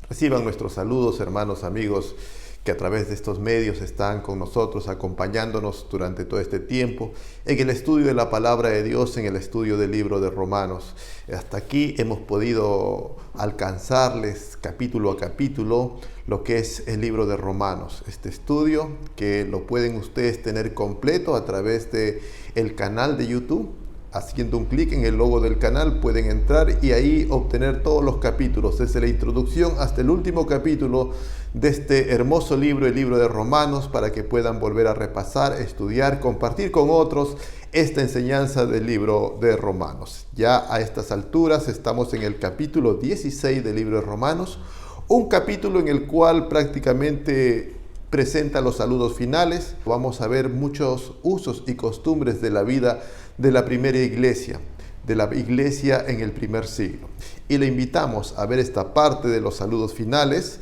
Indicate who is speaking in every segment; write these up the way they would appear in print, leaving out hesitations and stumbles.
Speaker 1: Reciban nuestros saludos, hermanos, amigos, que a través de estos medios están con nosotros, acompañándonos durante todo este tiempo en el estudio de la palabra de Dios, en el estudio del libro de Romanos. Hasta aquí hemos podido alcanzarles capítulo a capítulo lo que es el libro de Romanos. Este estudio que lo pueden ustedes tener completo a través de el canal de YouTube. Haciendo un clic en el logo del canal pueden entrar y ahí obtener todos los capítulos, desde la introducción hasta el último capítulo de este hermoso libro, el libro de Romanos, para que puedan volver a repasar, estudiar, compartir con otros esta enseñanza del libro de Romanos. Ya a estas alturas estamos en el capítulo 16 del libro de Romanos, un capítulo en el cual prácticamente presenta los saludos finales. Vamos a ver muchos usos y costumbres de la vida de la primera iglesia, de la iglesia en el primer siglo. Y le invitamos a ver esta parte de los saludos finales.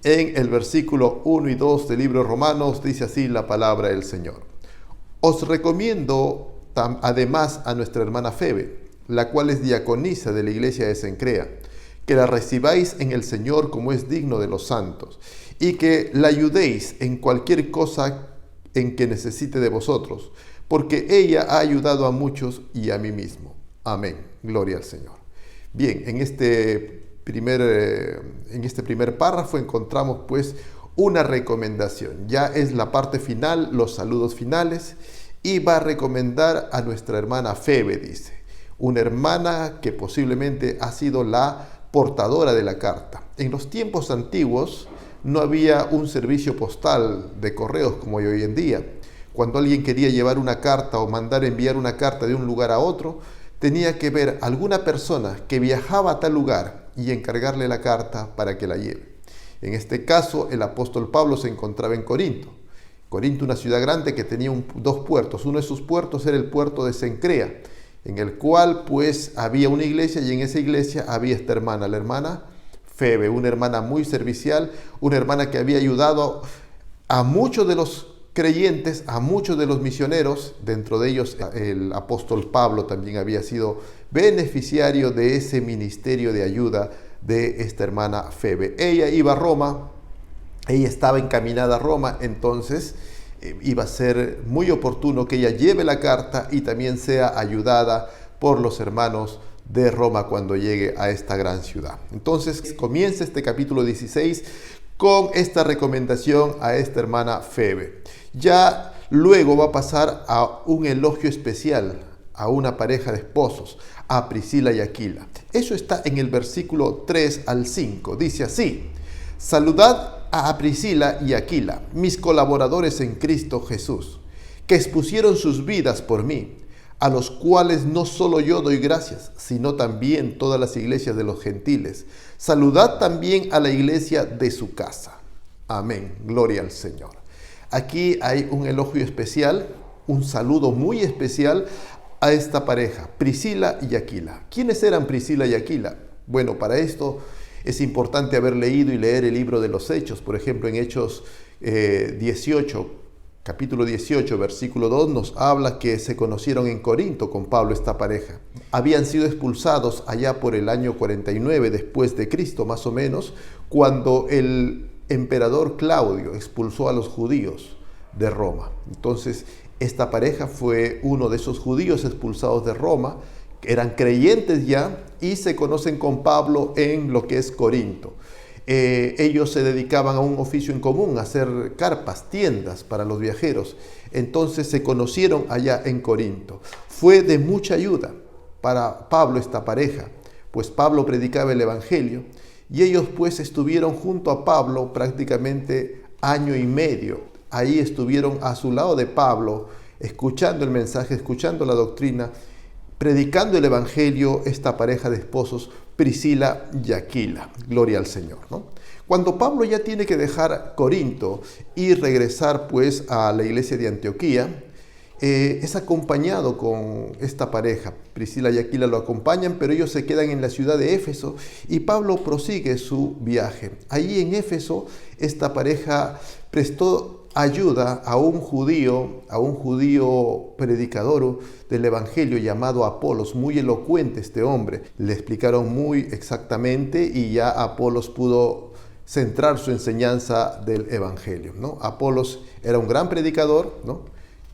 Speaker 1: En el versículo 1 y 2 del libro de Romanos dice así la palabra del Señor. Os recomiendo además a nuestra hermana Febe, la cual es diaconisa de la iglesia de Cencrea, que la recibáis en el Señor como es digno de los santos, y que la ayudéis en cualquier cosa en que necesite de vosotros, porque ella ha ayudado a muchos y a mí mismo. Amén. Gloria al Señor. Bien, en este primer párrafo encontramos pues una recomendación. Ya es la parte final, los saludos finales, y va a recomendar a nuestra hermana Febe, dice. Una hermana que posiblemente ha sido la portadora de la carta. En los tiempos antiguos no había un servicio postal de correos como hay hoy en día. Cuando alguien quería llevar una carta o mandar enviar una carta de un lugar a otro, tenía que ver alguna persona que viajaba a tal lugar y encargarle la carta para que la lleve. En este caso, el apóstol Pablo se encontraba en Corinto. Corinto, una ciudad grande que tenía dos puertos. Uno de sus puertos era el puerto de Cencrea, en el cual pues había una iglesia, y en esa iglesia había esta hermana, la hermana Febe, una hermana muy servicial, una hermana que había ayudado a muchos de los creyentes, a muchos de los misioneros. Dentro de ellos el apóstol Pablo también había sido beneficiario de ese ministerio de ayuda de esta hermana Febe. Ella iba a Roma, ella estaba encaminada a Roma, entonces iba a ser muy oportuno que ella lleve la carta y también sea ayudada por los hermanos de Roma cuando llegue a esta gran ciudad. Entonces comienza este capítulo 16 con esta recomendación a esta hermana Febe. Ya luego va a pasar a un elogio especial a una pareja de esposos, a Priscila y Aquila. Eso está en el versículo 3 al 5. Dice así: saludad a Priscila y Aquila, mis colaboradores en Cristo Jesús, que expusieron sus vidas por mí, a los cuales no solo yo doy gracias, sino también todas las iglesias de los gentiles. Saludad también a la iglesia de su casa. Amén. Gloria al Señor. Aquí hay un elogio especial, un saludo muy especial a esta pareja, Priscila y Aquila. ¿Quiénes eran Priscila y Aquila? Bueno, para esto es importante haber leído y leer el libro de los Hechos. Por ejemplo, en Hechos 18, capítulo 18, versículo 2, nos habla que se conocieron en Corinto con Pablo esta pareja. Habían sido expulsados allá por el año 49 después de Cristo, más o menos, cuando el emperador Claudio expulsó a los judíos de Roma. Entonces, esta pareja fue uno de esos judíos expulsados de Roma, que eran creyentes ya, y se conocen con Pablo en lo que es Corinto. Ellos se dedicaban a un oficio en común, a hacer carpas, tiendas para los viajeros. Entonces se conocieron allá en Corinto. Fue de mucha ayuda para Pablo esta pareja, pues Pablo predicaba el evangelio y ellos pues estuvieron junto a Pablo prácticamente año y medio. Ahí estuvieron a su lado de Pablo, escuchando el mensaje, escuchando la doctrina, predicando el evangelio, esta pareja de esposos, Priscila y Aquila. Gloria al Señor, ¿no? Cuando Pablo ya tiene que dejar Corinto y regresar pues a la iglesia de Antioquía, es acompañado con esta pareja. Priscila y Aquila lo acompañan, pero ellos se quedan en la ciudad de Éfeso y Pablo prosigue su viaje. Allí en Éfeso, esta pareja prestó ayuda a un judío predicador del evangelio llamado Apolos, muy elocuente este hombre. Le explicaron muy exactamente y ya Apolos pudo centrar su enseñanza del Evangelio, ¿no? Apolos era un gran predicador, ¿no?,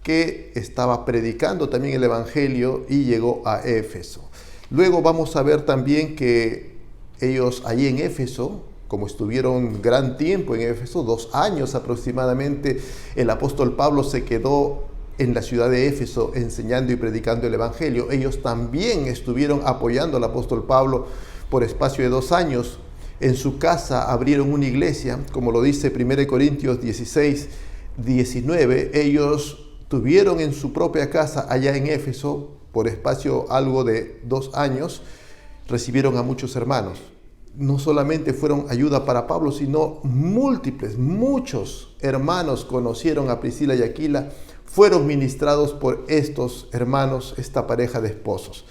Speaker 1: que estaba predicando también el Evangelio y llegó a Éfeso. Luego vamos a ver también que ellos allí en Éfeso, como estuvieron gran tiempo en Éfeso, 2 años aproximadamente, el apóstol Pablo se quedó en la ciudad de Éfeso enseñando y predicando el Evangelio. Ellos también estuvieron apoyando al apóstol Pablo por espacio de 2 años. En su casa abrieron una iglesia, como lo dice 1 Corintios 16, 19. Ellos tuvieron en su propia casa allá en Éfeso, por espacio algo de 2 años, recibieron a muchos hermanos. No solamente fueron ayuda para Pablo, sino muchos hermanos conocieron a Priscila y Aquila, fueron ministrados por estos hermanos, esta pareja de esposos.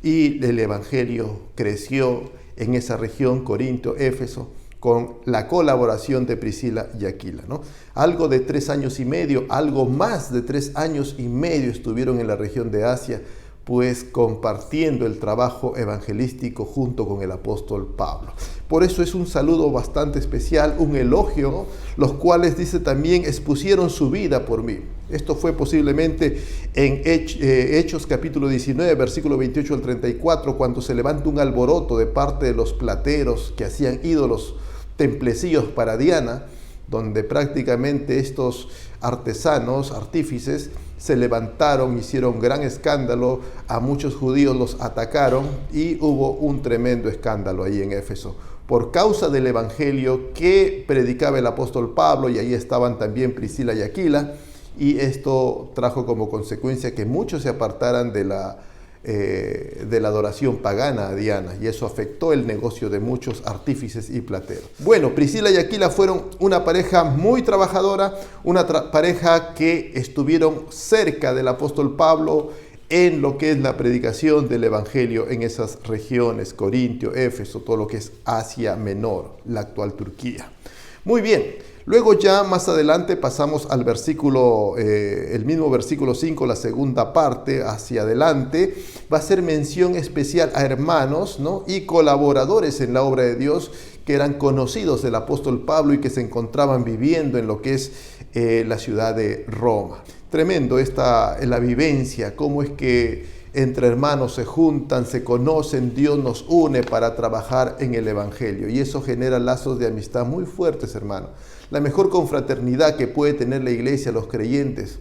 Speaker 1: Y el Evangelio creció en esa región, Corinto, Éfeso, con la colaboración de Priscila y Aquila, ¿no? Algo de 3 años y medio, algo más de 3 años y medio estuvieron en la región de Asia, pues compartiendo el trabajo evangelístico junto con el apóstol Pablo. Por eso es un saludo bastante especial, un elogio, ¿no?, los cuales, dice también, expusieron su vida por mí. Esto fue posiblemente en Hechos capítulo 19, versículo 28 al 34, cuando se levanta un alboroto de parte de los plateros que hacían ídolos, templecillos para Diana, donde prácticamente estos artesanos, artífices, se levantaron, hicieron gran escándalo, a muchos judíos los atacaron y hubo un tremendo escándalo ahí en Éfeso por causa del Evangelio que predicaba el apóstol Pablo, y ahí estaban también Priscila y Aquila, y esto trajo como consecuencia que muchos se apartaran de la adoración pagana a Diana, y eso afectó el negocio de muchos artífices y plateros. Bueno, Priscila y Aquila fueron una pareja muy trabajadora, una pareja que estuvieron cerca del apóstol Pablo en lo que es la predicación del Evangelio en esas regiones, Corintio, Éfeso, todo lo que es Asia Menor, la actual Turquía. Muy bien. Luego ya más adelante pasamos al versículo, el mismo versículo 5, la segunda parte, hacia adelante, va a ser mención especial a hermanos, ¿no?, y colaboradores en la obra de Dios que eran conocidos del apóstol Pablo y que se encontraban viviendo en lo que es la ciudad de Roma. Tremendo la vivencia, cómo es que entre hermanos se juntan, se conocen, Dios nos une para trabajar en el Evangelio, y eso genera lazos de amistad muy fuertes, hermano. La mejor confraternidad que puede tener la iglesia, los creyentes,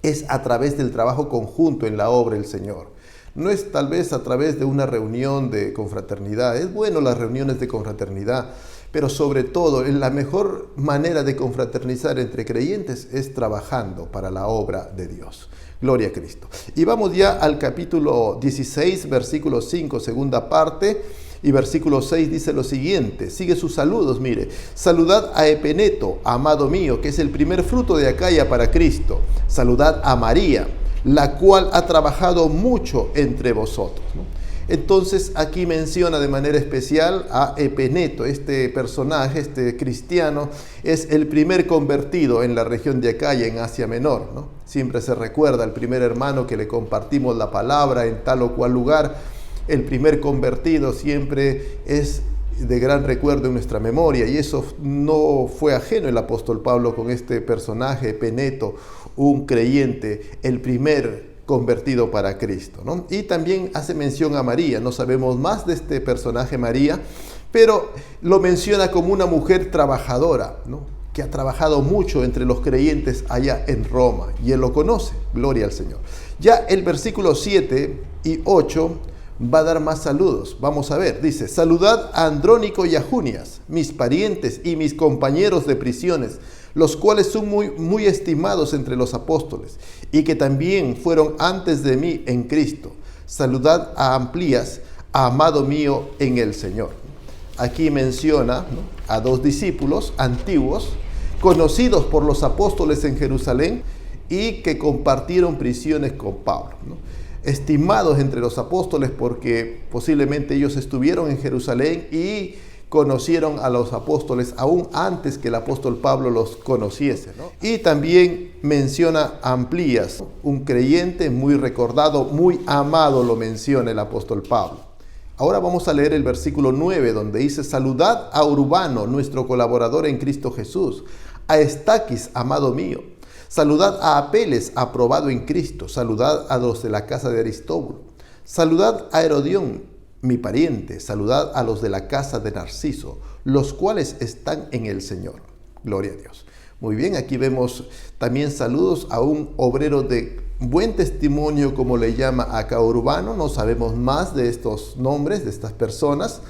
Speaker 1: es a través del trabajo conjunto en la obra del Señor. No es tal vez a través de una reunión de confraternidad. Es bueno las reuniones de confraternidad, pero sobre todo la mejor manera de confraternizar entre creyentes es trabajando para la obra de Dios. Gloria a Cristo. Y vamos ya al capítulo 16, versículo 5, segunda parte, y versículo 6 dice lo siguiente, sigue sus saludos, mire: saludad a Epeneto, amado mío, que es el primer fruto de Acaya para Cristo. Saludad a María, la cual ha trabajado mucho entre vosotros, ¿no? Entonces aquí menciona de manera especial a Epeneto. Este personaje, este cristiano, es el primer convertido en la región de Acaya, en Asia Menor, ¿no? Siempre se recuerda al primer hermano que le compartimos la palabra en tal o cual lugar. El primer convertido siempre es de gran recuerdo en nuestra memoria, y eso no fue ajeno el apóstol Pablo con este personaje, Epeneto, un creyente, el primer convertido para Cristo, ¿no? Y también hace mención a María. No sabemos más de este personaje María, pero lo menciona como una mujer trabajadora, ¿no?, que ha trabajado mucho entre los creyentes allá en Roma, y él lo conoce. Gloria al Señor. Ya el versículo 7 y 8 va a dar más saludos. Vamos a ver, dice: saludad a Andrónico y a Junias, mis parientes y mis compañeros de prisiones, los cuales son muy estimados entre los apóstoles, y que también fueron antes de mí en Cristo. Saludad a Amplías, amado mío en el Señor. Aquí menciona, ¿no?, a 2 discípulos antiguos, conocidos por los apóstoles en Jerusalén, y que compartieron prisiones con Pablo, ¿no?, estimados entre los apóstoles porque posiblemente ellos estuvieron en Jerusalén y conocieron a los apóstoles aún antes que el apóstol Pablo los conociese, ¿no? Y también menciona a Amplías, un creyente muy recordado, muy amado, lo menciona el apóstol Pablo. Ahora vamos a leer el versículo 9, donde dice: saludad a Urbano, nuestro colaborador en Cristo Jesús, a Estaquis, amado mío. Saludad a Apeles, aprobado en Cristo. Saludad a los de la casa de Aristóbulo. Saludad a Herodión, mi pariente. Saludad a los de la casa de Narciso, los cuales están en el Señor. Gloria a Dios. Muy bien, aquí vemos también saludos a un obrero de buen testimonio, como le llama acá Urbano. No sabemos más de estos nombres, de estas personas,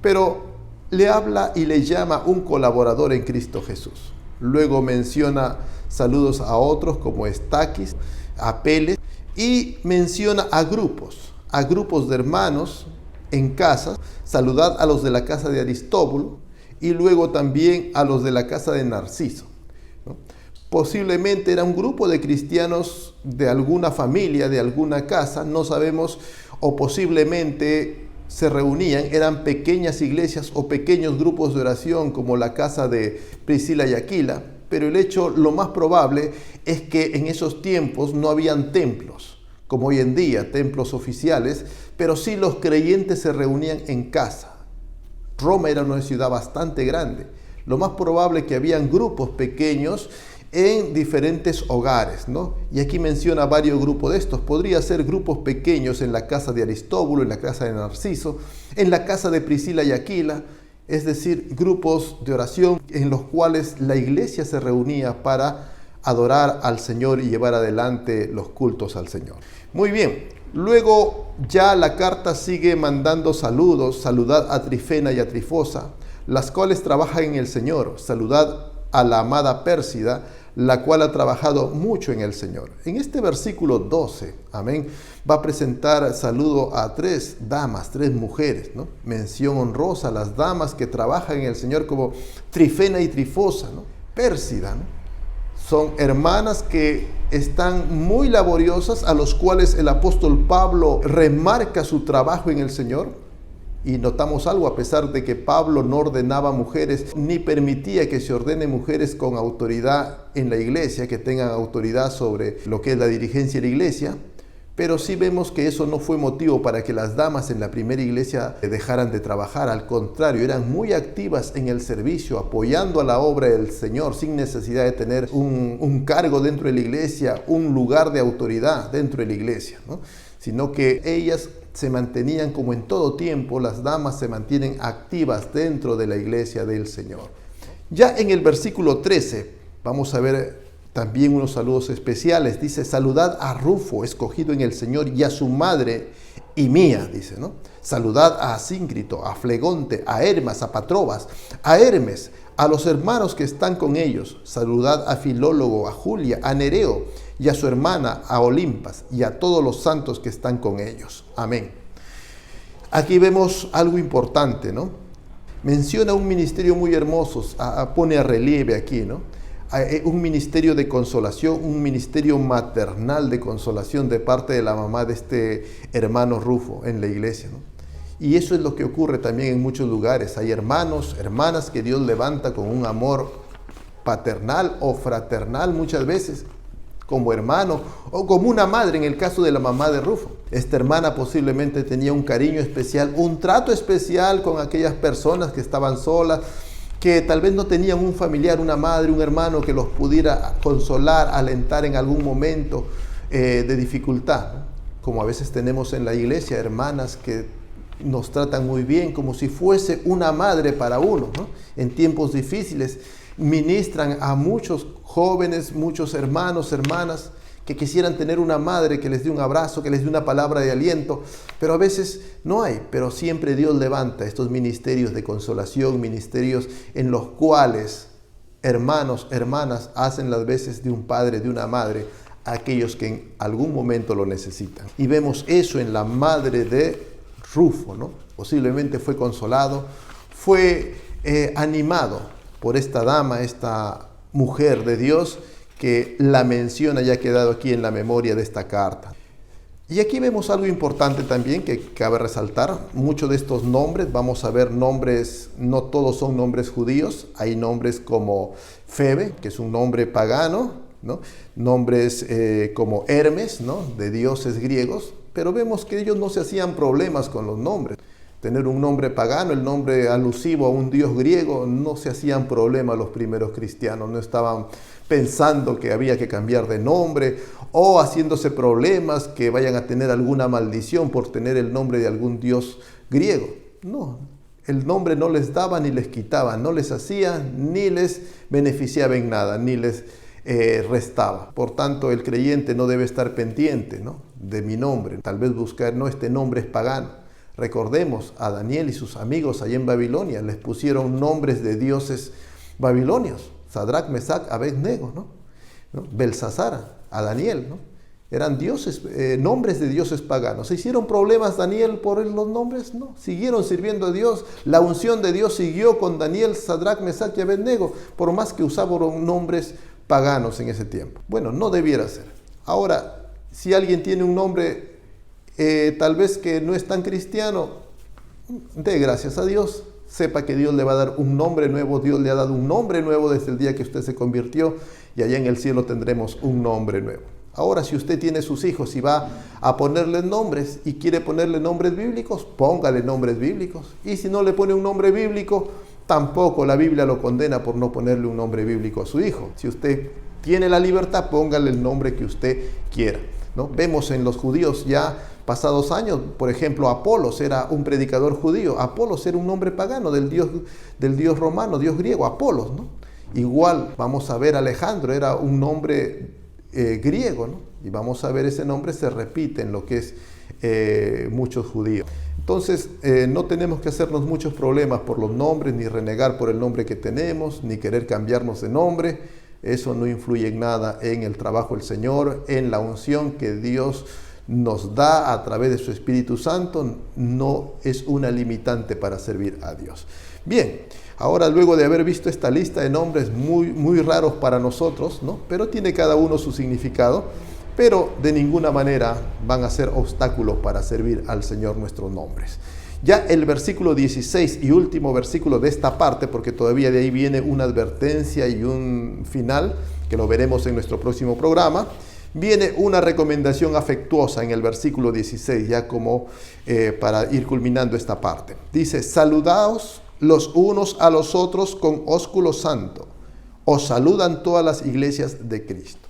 Speaker 1: pero le habla y le llama un colaborador en Cristo Jesús. Luego menciona saludos a otros como Estaquis, Apeles, y menciona a grupos de hermanos en casa. Saludad a los de la casa de Aristóbulo y luego también a los de la casa de Narciso, ¿no? Posiblemente era un grupo de cristianos de alguna familia, de alguna casa, no sabemos, o posiblemente se reunían, eran pequeñas iglesias o pequeños grupos de oración como la casa de Priscila y Aquila, pero el hecho, lo más probable, es que en esos tiempos no habían templos, como hoy en día, templos oficiales, pero sí los creyentes se reunían en casa. Roma era una ciudad bastante grande. Lo más probable es que habían grupos pequeños en diferentes hogares, ¿no? Y aquí menciona varios grupos de estos. Podría ser grupos pequeños en la casa de Aristóbulo, en la casa de Narciso, en la casa de Priscila y Aquila, es decir, grupos de oración en los cuales la iglesia se reunía para adorar al Señor y llevar adelante los cultos al Señor. Muy bien, luego ya la carta sigue mandando saludos. Saludad a Trifena y a Trifosa, las cuales trabajan en el Señor. Saludad a la amada Pérsida, la cual ha trabajado mucho en el Señor. En este versículo 12, amén, va a presentar saludo a tres damas, tres mujeres, ¿no? Mención honrosa a las damas que trabajan en el Señor, como Trifena y Trifosa, ¿no? Pérsida, ¿no? Son hermanas que están muy laboriosas, a los cuales el apóstol Pablo remarca su trabajo en el Señor. Y notamos algo: a pesar de que Pablo no ordenaba mujeres, ni permitía que se ordene mujeres con autoridad en la iglesia, que tengan autoridad sobre lo que es la dirigencia de la iglesia, pero sí vemos que eso no fue motivo para que las damas en la primera iglesia dejaran de trabajar. Al contrario, eran muy activas en el servicio, apoyando a la obra del Señor, sin necesidad de tener un cargo dentro de la iglesia, un lugar de autoridad dentro de la iglesia, ¿no? Sino que ellas se mantenían, como en todo tiempo, las damas se mantienen activas dentro de la iglesia del Señor. Ya en el versículo 13 vamos a ver también unos saludos especiales. Dice: saludad a Rufo, escogido en el Señor, y a su madre y mía, dice, ¿no? Saludad a Asíncrito, a Flegonte, a Hermas, a Patrobas, a Hermes, a los hermanos que están con ellos. Saludad a Filólogo, a Julia, a Nereo y a su hermana, a Olimpas, y a todos los santos que están con ellos. Amén. Aquí vemos algo importante, ¿no? Menciona un ministerio muy hermoso, pone a relieve aquí, ¿no? Un ministerio de consolación, un ministerio maternal de consolación de parte de la mamá de este hermano Rufo en la iglesia, ¿no? Y eso es lo que ocurre también en muchos lugares. Hay hermanos, hermanas que Dios levanta con un amor paternal o fraternal muchas veces, como hermano o como una madre, en el caso de la mamá de Rufo. Esta hermana posiblemente tenía un cariño especial, un trato especial con aquellas personas que estaban solas, que tal vez no tenían un familiar, una madre, un hermano que los pudiera consolar, alentar en algún momento de dificultad, ¿no? Como a veces tenemos en la iglesia hermanas que nos tratan muy bien, como si fuese una madre para uno, ¿no? En tiempos difíciles ministran a muchos jóvenes, muchos hermanos, hermanas, que quisieran tener una madre que les dé un abrazo, que les dé una palabra de aliento, pero a veces no hay. Pero siempre Dios levanta estos ministerios de consolación, ministerios en los cuales hermanos, hermanas hacen las veces de un padre, de una madre, a aquellos que en algún momento lo necesitan. Y vemos eso en la madre de Rufo, ¿no? Posiblemente fue consolado, fue animado por esta dama, esta mujer de Dios, que la menciona y ha quedado aquí en la memoria de esta carta. Y aquí vemos algo importante también que cabe resaltar. Muchos de estos nombres, vamos a ver nombres, no todos son nombres judíos. Hay nombres como Febe, que es un nombre pagano, ¿no? Nombres como Hermes, ¿no? De dioses griegos. Pero vemos que ellos no se hacían problemas con los nombres. Tener un nombre pagano, el nombre alusivo a un dios griego, no se hacían problema los primeros cristianos, no estaban pensando que había que cambiar de nombre o haciéndose problemas que vayan a tener alguna maldición por tener el nombre de algún dios griego. No, el nombre no les daba ni les quitaba, no les hacía ni les beneficiaba en nada, ni les restaba. Por tanto, el creyente no debe estar pendiente, ¿no?, de mi nombre. Tal vez buscar, no, este nombre es pagano. Recordemos a Daniel y sus amigos allá en Babilonia, les pusieron nombres de dioses babilonios, Sadrach, Mesach, Abed-nego, ¿no? Belsasar, a Daniel, ¿no? Eran dioses, nombres de dioses paganos. ¿Se hicieron problemas Daniel por los nombres? No, siguieron sirviendo a Dios. La unción de Dios siguió con Daniel, Sadrach, Mesach y Abed-nego, por más que usaban nombres paganos en ese tiempo. Bueno, no debiera ser. Ahora, si alguien tiene un nombre tal vez que no es tan cristiano, dé gracias a Dios. Sepa que Dios le va a dar un nombre nuevo. Dios le ha dado un nombre nuevo desde el día que usted se convirtió, y allá en el cielo tendremos un nombre nuevo. Ahora, si usted tiene sus hijos y va a ponerles nombres y quiere ponerle nombres bíblicos, póngale nombres bíblicos. Y si no le pone un nombre bíblico, tampoco la Biblia lo condena por no ponerle un nombre bíblico a su hijo. Si usted tiene la libertad, póngale el nombre que usted quiera, ¿no? Vemos en los judíos ya pasados años, por ejemplo, Apolos era un predicador judío. Apolos era un nombre pagano del dios romano, dios griego, Apolos, ¿no? Igual vamos a ver Alejandro, era un nombre griego, ¿no? Y vamos a ver ese nombre se repite en lo que es muchos judíos. Entonces, no tenemos que hacernos muchos problemas por los nombres, ni renegar por el nombre que tenemos, ni querer cambiarnos de nombre. Eso no influye en nada en el trabajo del Señor, en la unción que Dios nos da a través de su Espíritu Santo. No es una limitante para servir a Dios. Bien, ahora luego de haber visto esta lista de nombres muy raros para nosotros, ¿no?, pero tiene cada uno su significado, pero de ninguna manera van a ser obstáculos para servir al Señor nuestros nombres. Ya el versículo 16 y último versículo de esta parte, porque todavía de ahí viene una advertencia y un final, que lo veremos en nuestro próximo programa, viene una recomendación afectuosa en el versículo 16, ya como para ir culminando esta parte. Dice: saludaos los unos a los otros con ósculo santo. Os saludan todas las iglesias de Cristo.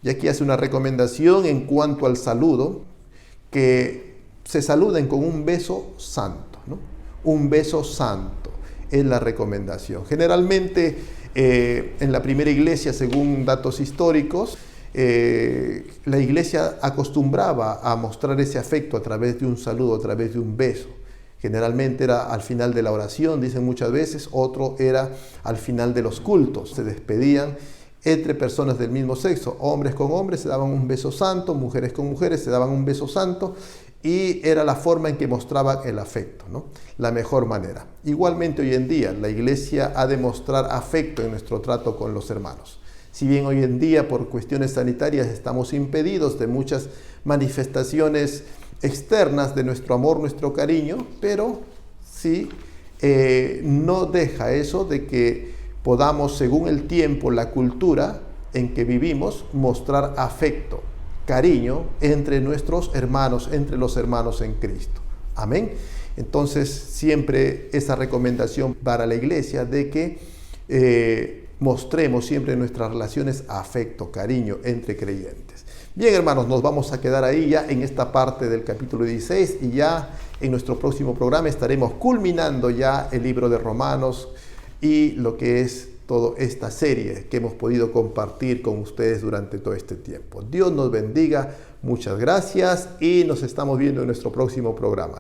Speaker 1: Y aquí hace una recomendación en cuanto al saludo, que se saluden con un beso santo, ¿no? Un beso santo es la recomendación. Generalmente en la primera iglesia, según datos históricos, la iglesia acostumbraba a mostrar ese afecto a través de un saludo, a través de un beso. Generalmente era al final de la oración, dicen muchas veces, otro era al final de los cultos. Se despedían entre personas del mismo sexo, hombres con hombres se daban un beso santo, mujeres con mujeres se daban un beso santo, y era la forma en que mostraban el afecto, ¿no? La mejor manera. Igualmente hoy en día la iglesia ha de mostrar afecto en nuestro trato con los hermanos. Si bien hoy en día por cuestiones sanitarias estamos impedidos de muchas manifestaciones externas de nuestro amor, nuestro cariño, pero sí no deja eso de que podamos, según el tiempo, la cultura en que vivimos, mostrar afecto, cariño entre nuestros hermanos, entre los hermanos en Cristo. Amén. Entonces, siempre esa recomendación para la iglesia de que mostremos siempre en nuestras relaciones afecto, cariño entre creyentes. Bien, hermanos, nos vamos a quedar ahí ya en esta parte del capítulo 16, y ya en nuestro próximo programa estaremos culminando ya el libro de Romanos y lo que es toda esta serie que hemos podido compartir con ustedes durante todo este tiempo. Dios nos bendiga, muchas gracias, y nos estamos viendo en nuestro próximo programa.